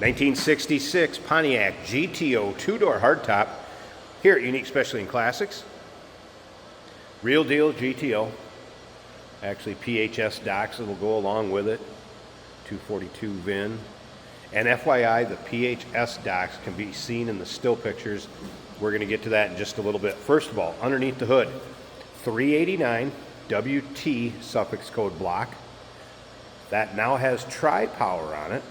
1966 Pontiac GTO two-door hardtop here at Unique Specialty and Classics. Real deal GTO. Actually PHS docks that will go along with it. 242 VIN. And FYI, the PHS docks can be seen in the still pictures. We're going to get to that in just a little bit. First of all, underneath the hood, 389 WT suffix code block. That now has tri-power on it.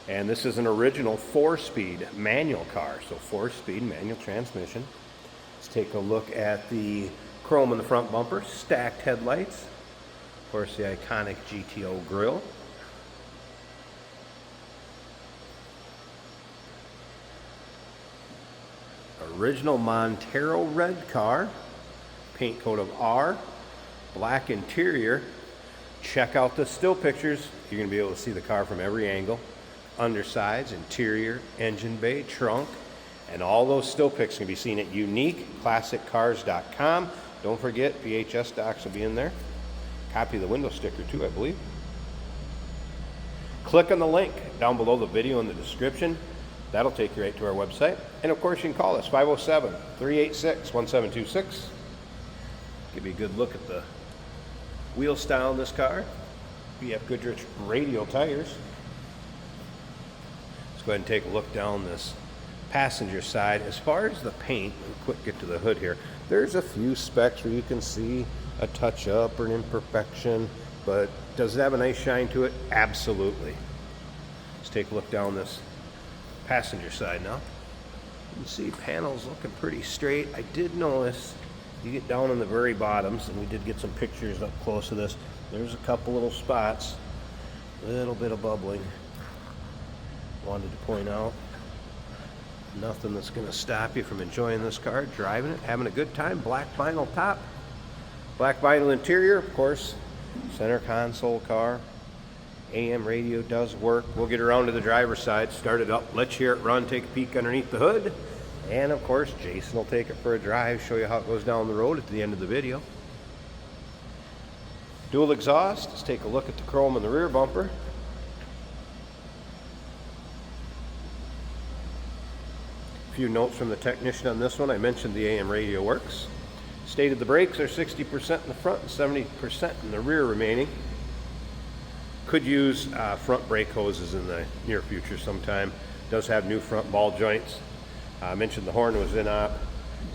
And this is an original 4-speed manual car. So 4-speed manual transmission. Let's take a look at the chrome in the front bumper, stacked headlights. Of course, the iconic GTO grille. Original Montero red car, paint coat of R, black interior. Check out the still pictures. You're going to be able to see the car from every angle. Undersides, interior, engine bay, trunk, and all those still pics can be seen at uniqueclassiccars.com. Don't forget, PHS docs will be in there. Copy of the window sticker too, I believe. Click on the link down below the video in the description. That'll take you right to our website. And of course, you can call us, 507-386-1726. Give you a good look at the wheel style in this car. BF Goodrich radial tires. Let's go ahead and take a look down this passenger side. As far as the paint, we'll quick get to the hood here. There's a few specs where you can see a touch up or an imperfection, but does it have a nice shine to it? Absolutely. Let's take a look down this passenger side now. You can see panels looking pretty straight. I did notice you get down on the very bottoms, and we did get some pictures up close to this. There's a couple little spots, a little bit of bubbling. Wanted to point out. Nothing that's going to stop you from enjoying this car, driving it, having a good time. Black vinyl top, black vinyl interior, of course. Center console car. AM radio does work. We'll get around to the driver's side, start it up, let you hear it run, take a peek underneath the hood. And of course, Jason will take it for a drive, show you how it goes down the road at the end of the video. Dual exhaust. Let's take a look at the chrome in the rear bumper. A few notes from the technician on this one. I mentioned the AM radio works. Stated the brakes are 60% in the front and 70% in the rear remaining. Could use front brake hoses in the near future sometime. Does have new front ball joints. I mentioned the horn was in op.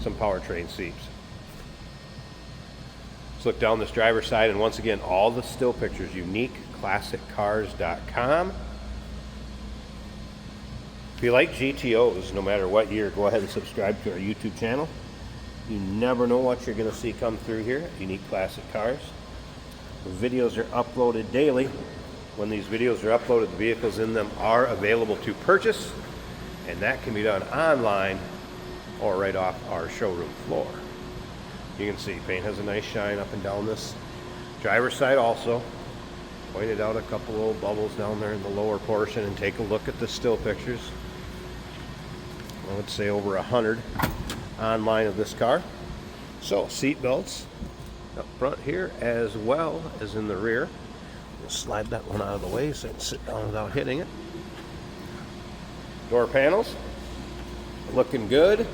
Some powertrain seats. Let's look down this driver's side, and once again, all the still pictures, uniqueclassiccars.com. If you like GTOs, no matter what year, go ahead and subscribe to our YouTube channel. You never know what you're going to see come through here at Unique Classic Cars. The videos are uploaded daily. When these videos are uploaded, the vehicles in them are available to purchase, and that can be done online or right off our showroom floor. You can see paint has a nice shine up and down this driver's side also. Pointed out a couple little bubbles down there in the lower portion, and take a look at the still pictures. I would say over 100 online of this car. So seat belts up front here as well as in the rear. We'll slide that one out of the way so I can sit down without hitting it. Door panels looking good.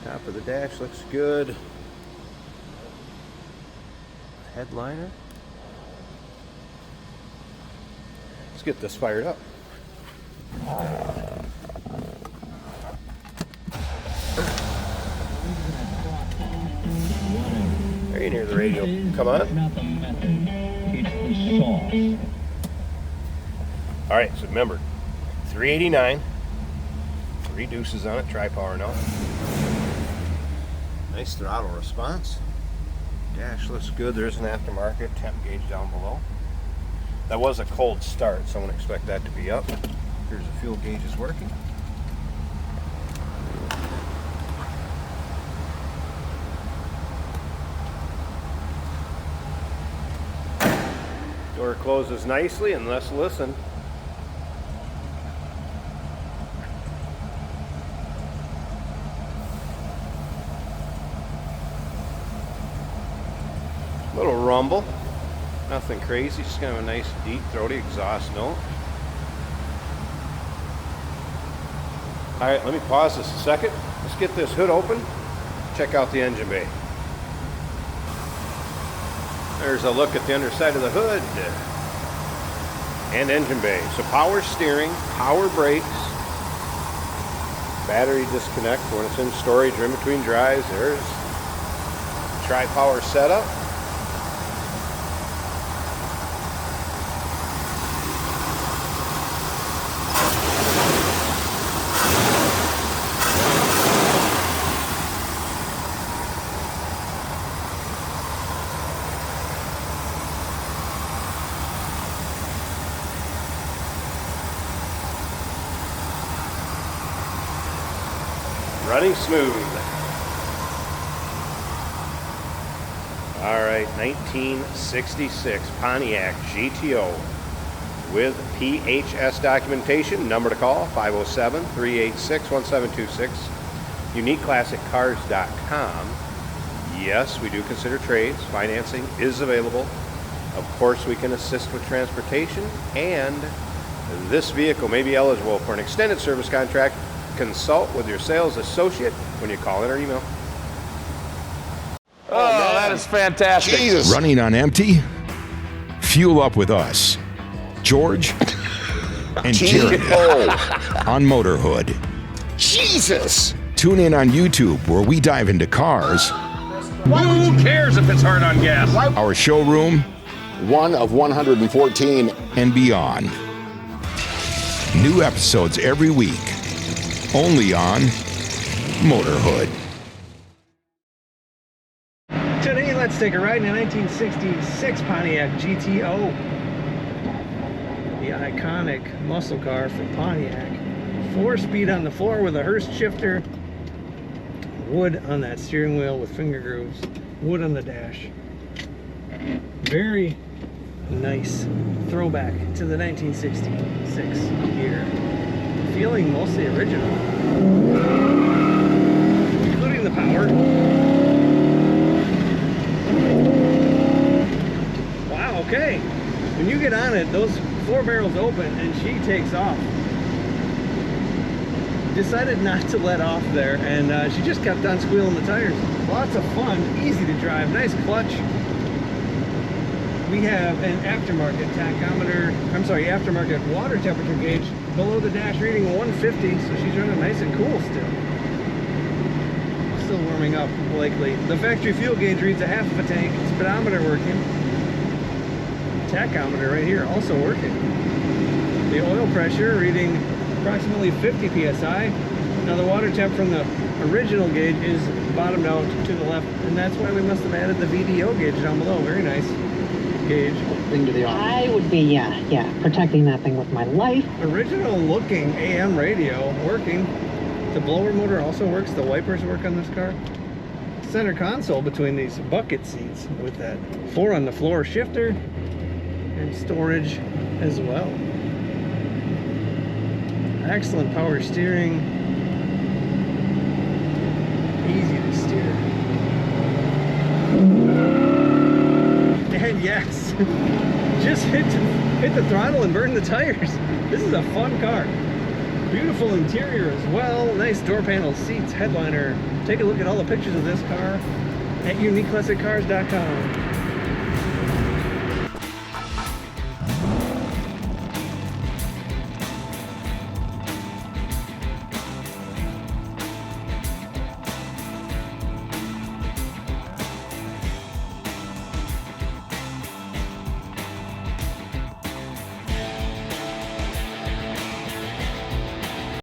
Top of the dash looks good. Headliner. Let's get this fired up. There you hear the radio. Come on. All right, so remember, 389, 3 deuces on it, tri-power now. Nice throttle response. Dash looks good. There's an aftermarket temp gauge down below. That was a cold start, so I wouldn't expect that to be up. Here's the fuel gauge is working. Door closes nicely, and let's listen. Little rumble, nothing crazy, just kind of a nice deep throaty exhaust note. All right, let me pause this a second. Let's get this hood open. Check out the engine bay. There's a look at the underside of the hood and engine bay. So power steering, power brakes, battery disconnect when it's in storage or in between drives. There's tri-power setup. Running smooth. All right, 1966 Pontiac GTO with PHS documentation. Number to call, 507-386-1726. UniqueClassicCars.com. Yes, we do consider trades. Financing is available. Of course, we can assist with transportation, and this vehicle may be eligible for an extended service contract. Consult with your sales associate when you call in or email. Oh, that is fantastic. Jesus. Running on empty? Fuel up with us, George and Jeremy on Motorhood. Jesus. Tune in on YouTube where we dive into cars, Who cares if it's hard on gas? our showroom, One of 114. and beyond. New episodes every week, only on Motorhood. Today, let's take a ride in a 1966 Pontiac GTO. The iconic muscle car from Pontiac. 4-speed on the floor with a Hurst shifter. Wood on that steering wheel with finger grooves. Wood on the dash. Very nice throwback to the 1966 year. Feeling mostly original, including the power. Wow, okay. When you get on it, those 4 barrels open and she takes off. Decided not to let off there, and she just kept on squealing the tires. Lots of fun, easy to drive, nice clutch. We have an aftermarket tachometer, aftermarket water temperature gauge below the dash reading 150, so she's running nice and cool still warming up likely. The factory fuel gauge reads a half of a tank. Speedometer working. Tachometer right here also working. The oil pressure reading approximately 50 psi. Now the water temp from the original gauge is bottomed out to the left, and that's why we must have added the VDO gauge down below. Very nice gauge. Into the arm. I would be, protecting that thing with my life. Original looking AM radio working. The blower motor also works. The wipers work on this car. Center console between these bucket seats with that 4 on the floor shifter and storage as well. Excellent power steering. Easy to steer. And yes, just hit the throttle and burn the tires. This is a fun car. Beautiful interior as well. Nice door panel seats, headliner. Take a look at all the pictures of this car at UniqueClassicCars.com.